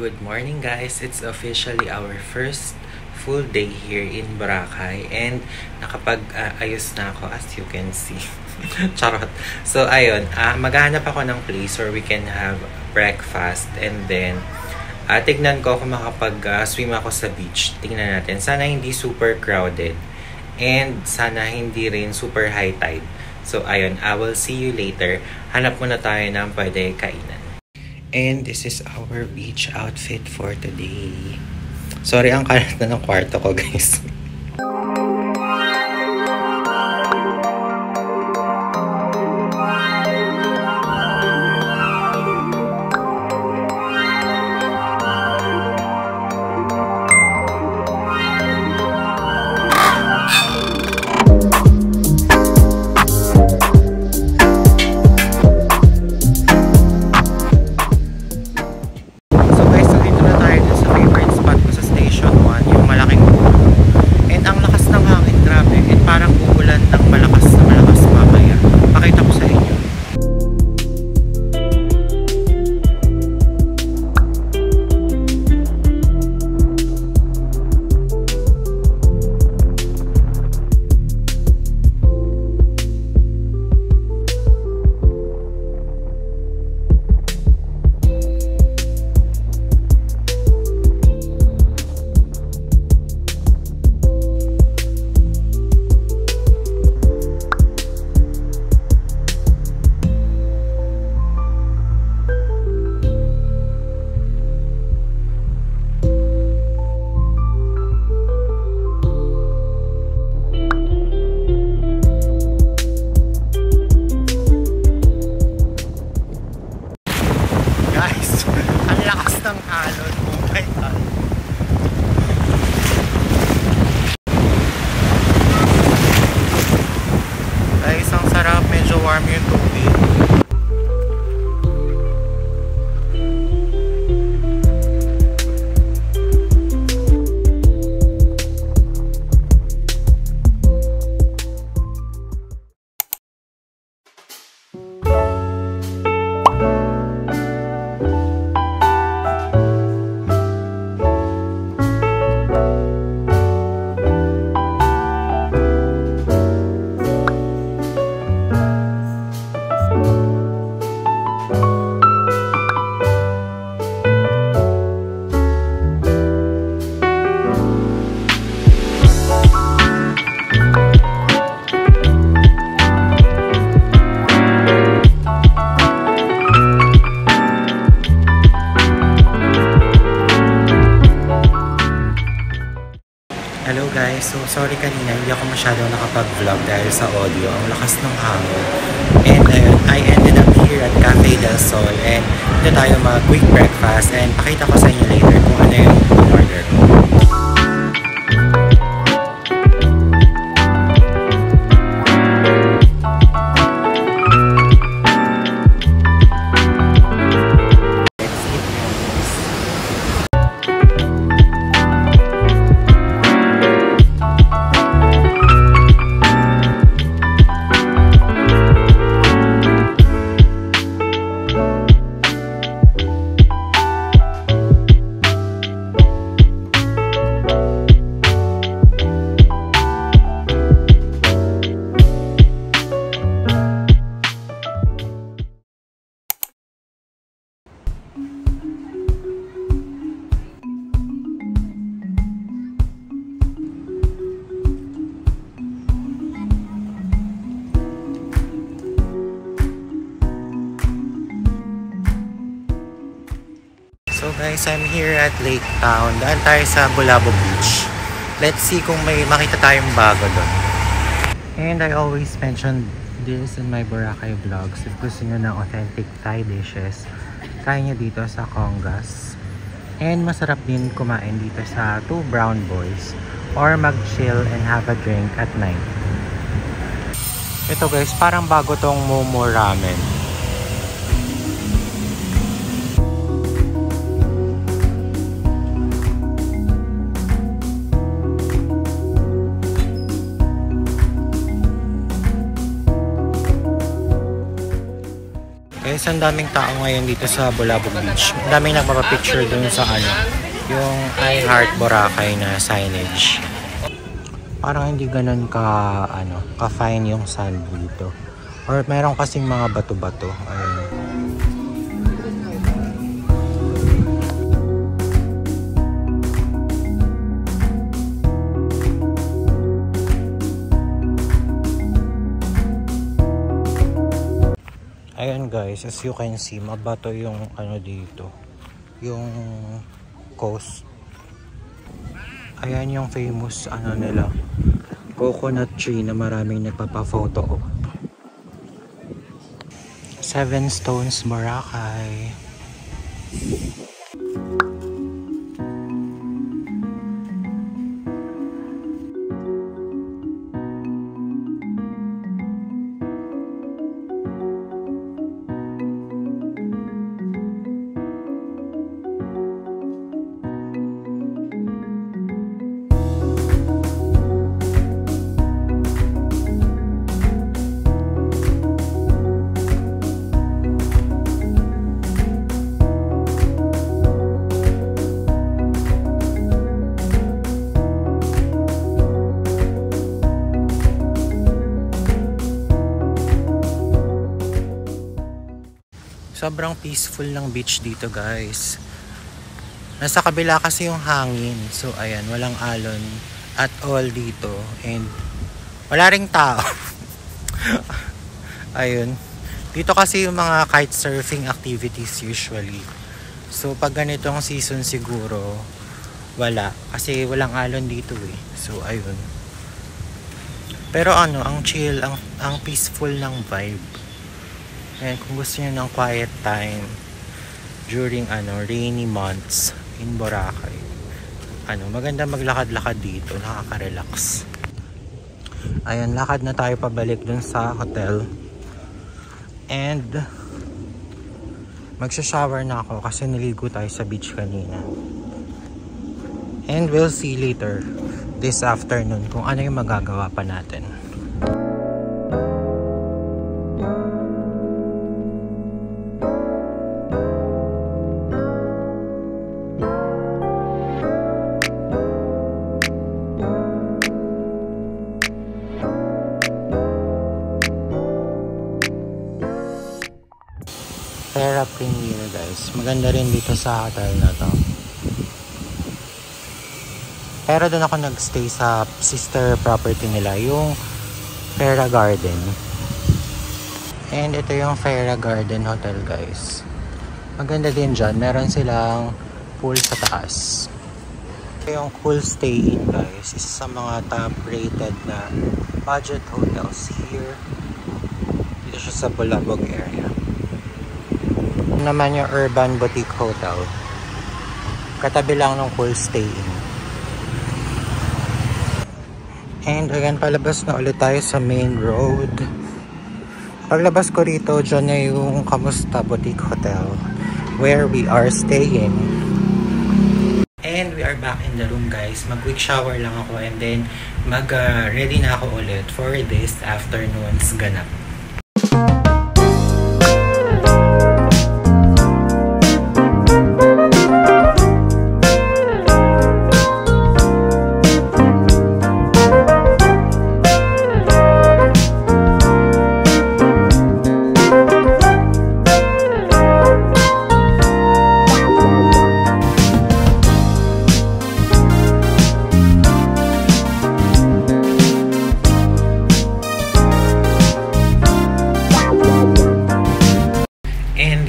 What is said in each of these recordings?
Good morning guys! It's officially our first full day here in Boracay and nakapag-ayos na ako as you can see. Charot! So ayun, maghahanap ako ng place where we can have breakfast and then tignan ko kung makapag-swim ako sa beach. Tingnan natin. Sana hindi super crowded and sana hindi rin super high tide. So ayun, I will see you later. Hanap muna tayo ng pwede kainan. And this is our beach outfit for today. Sorry, ang kalat na ng kwarto ko, guys. Warm yung tubig. Hello guys, so sorry kanina hindi ako masyadong nakapag-vlog dahil sa audio, ang lakas ng hangin. And I ended up here at Cafe Del Sol and dito tayo mag-quick breakfast and pakita ko sa inyo later kung ano yung order ko. So guys, I'm here at Lake Town. Daan tayo sa Bulabog Beach. Let's see kung may makita tayong bago doon. And I always mention this in my Boracay vlogs. If gusto nyo ng authentic Thai dishes, try nyo dito sa Congas. And masarap din kumain dito sa Two Brown Boys or mag-chill and have a drink at night. Ito guys, parang bago tong Momo Ramen. Guys, ang daming tao ngayon dito sa Bulabog Beach. Ang daming nagpapapicture dun sa yung I Heart Boracay na signage. Parang hindi ganun ka-fine yung sand dito. Or meron kasing mga bato-bato. Ayan guys, as you can see, mabato yung dito, yung coast. Ayan yung famous nila, coconut tree na maraming nagpapa-photo op. Seven Stones Boracay. Sobrang peaceful ng beach dito guys. Nasa kabila kasi yung hangin. So ayan, walang alon at all dito. And wala ring tao. Ayun. Dito kasi yung mga kite surfing activities usually. So pag ganitong season siguro wala. Kasi walang alon dito eh. So ayun. Pero ang chill, ang peaceful ng vibe. And kung gusto niyo ng quiet time during rainy months in Boracay, maganda maglakad-lakad dito, nakaka-relax. Ayan, lakad na tayo pabalik dun sa hotel. And magsha-shower na ako kasi naligo tayo sa beach kanina. And we'll see later this afternoon kung ano yung magagawa pa natin. Terra Premier guys. Maganda rin dito sa hotel na to. Pero doon ako nagstay sa sister property nila, yung Farah Garden. And ito yung Farah Garden Hotel guys. Maganda din dyan. Meron silang pool sa taas. Ito yung Cool Stay In guys. Isa sa mga top rated na budget hotels here. Dito siya sa Bulabog area. Naman yung Urban Boutique Hotel, katabi lang ng Cool Stay In. And again, palabas na ulit tayo sa main road. Paglabas ko rito, dyan na yung Kamusta Boutique Hotel where we are staying. And we are back in the room guys. Mag quick shower lang ako and then ready na ako ulit for this afternoon's ganap.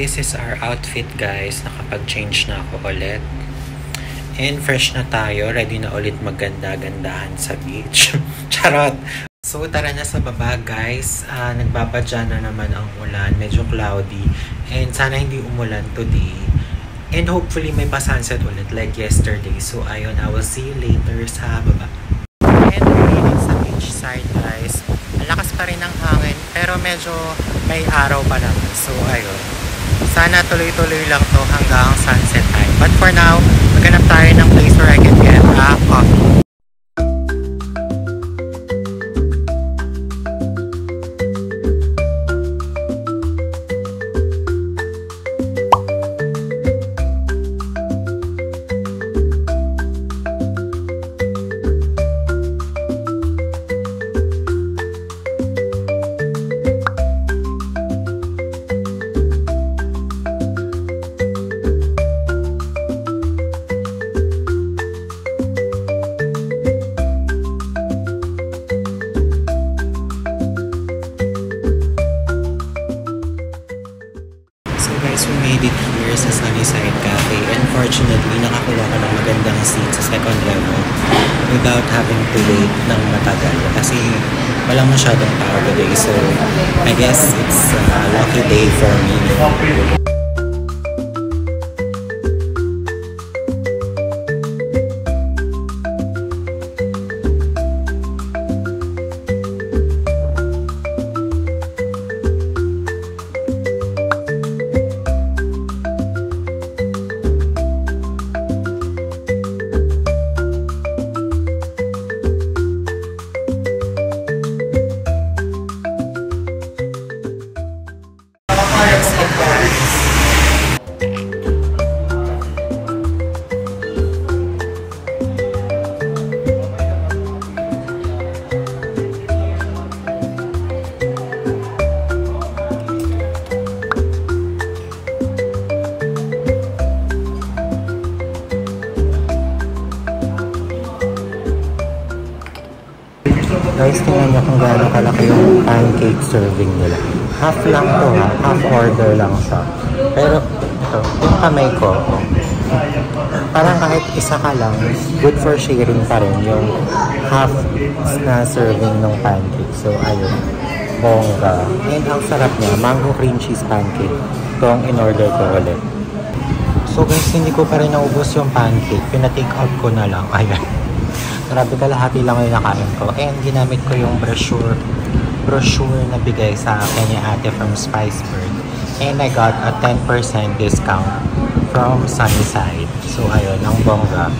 this is our outfit guys. Nakapag-change na ako ulit. And fresh na tayo. Ready na ulit maganda-gandahan sa beach. Charot! So tara na sa baba guys. Nagbabadya na naman ang ulan. Medyo cloudy. And sana hindi umulan today. And hopefully may pa-sunset ulit like yesterday. So ayun, I will see you later sa baba. And remaining sa beach side guys. Ang lakas pa rin ng hangin. Pero medyo may araw pa naman. So ayun. Sana tuloy-tuloy lang to hanggang sunset time. But for now, maghanap tayo ng place where I can get a coffee. Guys, we made it here sa Sunnyside Cafe. Unfortunately, nakakuha ko ng magandang seat sa second level without having to wait ng matagal kasi walang masyadong tao today. So, I guess it's a lucky day for me. Guys, tingnan nyo kung gaano kalaki yung pancake serving nila. Half lang to ha, half order lang siya. Pero ito, yung kamay ko, parang kahit isa ka lang, good for sharing pa rin yung half na serving ng pancake. So ayun, bongga. And ang sarap niya, mango cream cheese pancake. Ito ang in-order ko ulit. So guys, hindi ko pa rin naubos yung pancake. Pina-take out ko na lang. Ayan. Grabe, kalahati lang yung nakain ko. And ginamit ko yung brochure na bigay sa akin ni ate from Spicebird. And I got a 10% discount from Sunnyside. So ayun, ang bongga.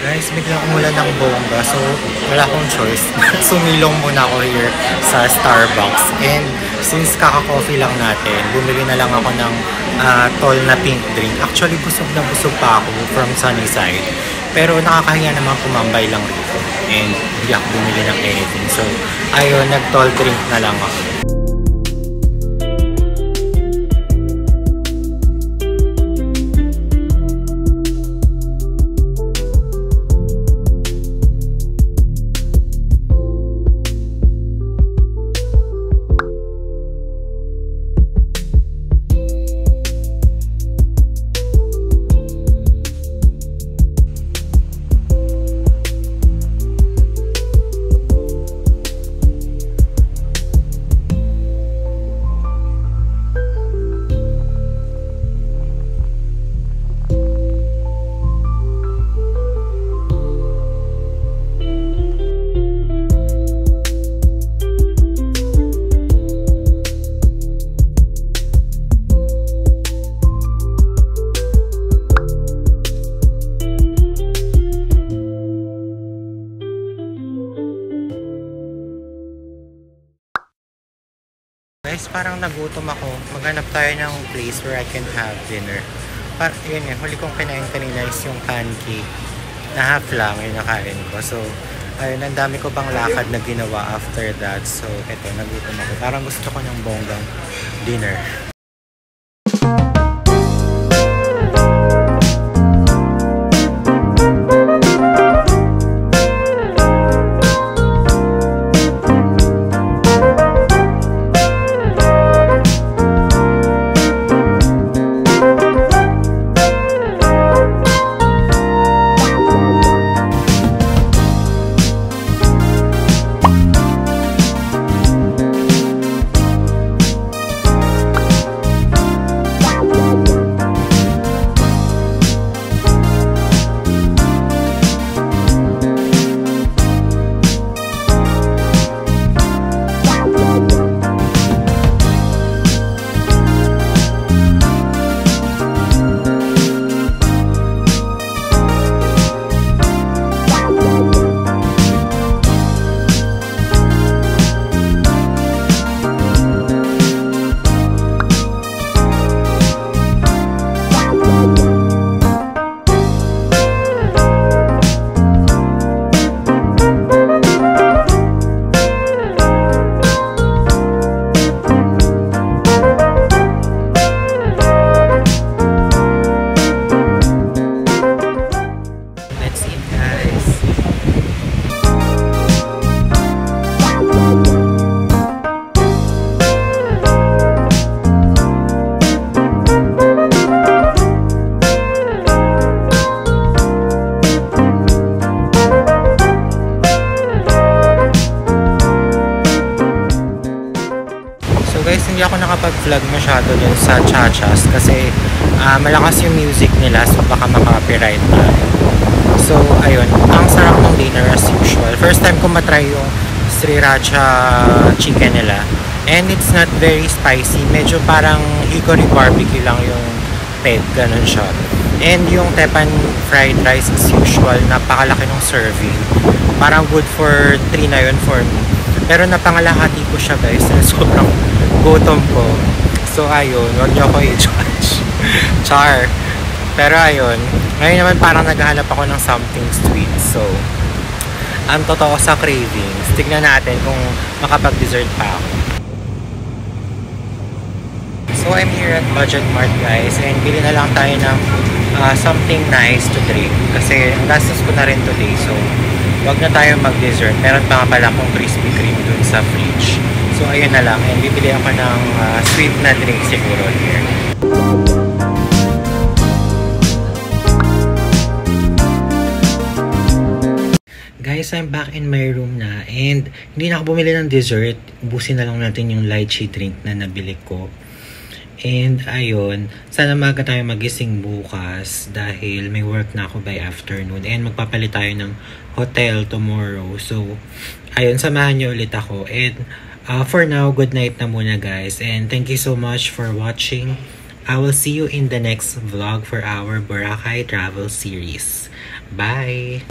Guys, biglang umulan ng bongga. So, wala akong choice. Sumilong muna ako here sa Starbucks. And since kaka-coffee lang natin, bumili na lang ako ng tall na pink drink. Actually, busog na busog pa ako from Sunnyside. Pero nakakahiya naman kumambay lang rito. And hindi ako bumili ng anything. So, ayun, nag-tall drink na lang ako. Guys, parang nagutom ako. Maghanap tayo ng place where I can have dinner. Yun yun, huli kong kinain kanina is yung pancake. Na half lang yung nakain ko. So, ayun, ang dami ko pang lakad na ginawa after that. So, eto, nagutom ako. Parang gusto ko ng bonggang dinner. Guys, hindi ako nakapag-vlog masyado dun sa Chachas kasi malakas yung music nila, so baka maka-copyright tayo. So, ayun. Ang sarap ng dinner as usual. First time ko matry yung sriracha chicken nila. And it's not very spicy. Medyo parang hickory barbecue lang yung peg. Ganun siya. And yung tepan fried rice as usual. Napakalaki ng serving. Parang good for 3 na yun for me. Pero napangalahati ko siya guys. Sobrang gutom ko. So ayun, wag niyo ako i-judge. Char. Pero ayun, ngayon naman parang naghahanap ako ng something sweet. So, ang totoo sa cravings. Tignan natin kung makapag-dessert pa ako. So I'm here at Budget Mart guys. And bili na lang tayo ng something nice to drink. Kasi ang gastos ko na rin today. So, wag na tayo mag-dessert. Meron pa nga pala akong Krispy Kreme dun sa fridge. So, ayun na lang. And bibili ako ng sweet na drink siguro here. Guys, I'm back in my room na. And hindi na ako bumili ng dessert. Ubusin na lang natin yung lychee drink na nabili ko. And ayun, sana maaga tayo magising bukas dahil may work na ako by afternoon. And magpapalit tayo ng hotel tomorrow. So, ayun, samahan niyo ulit ako. And for now, good night na muna guys. And thank you so much for watching. I will see you in the next vlog for our Boracay travel series. Bye!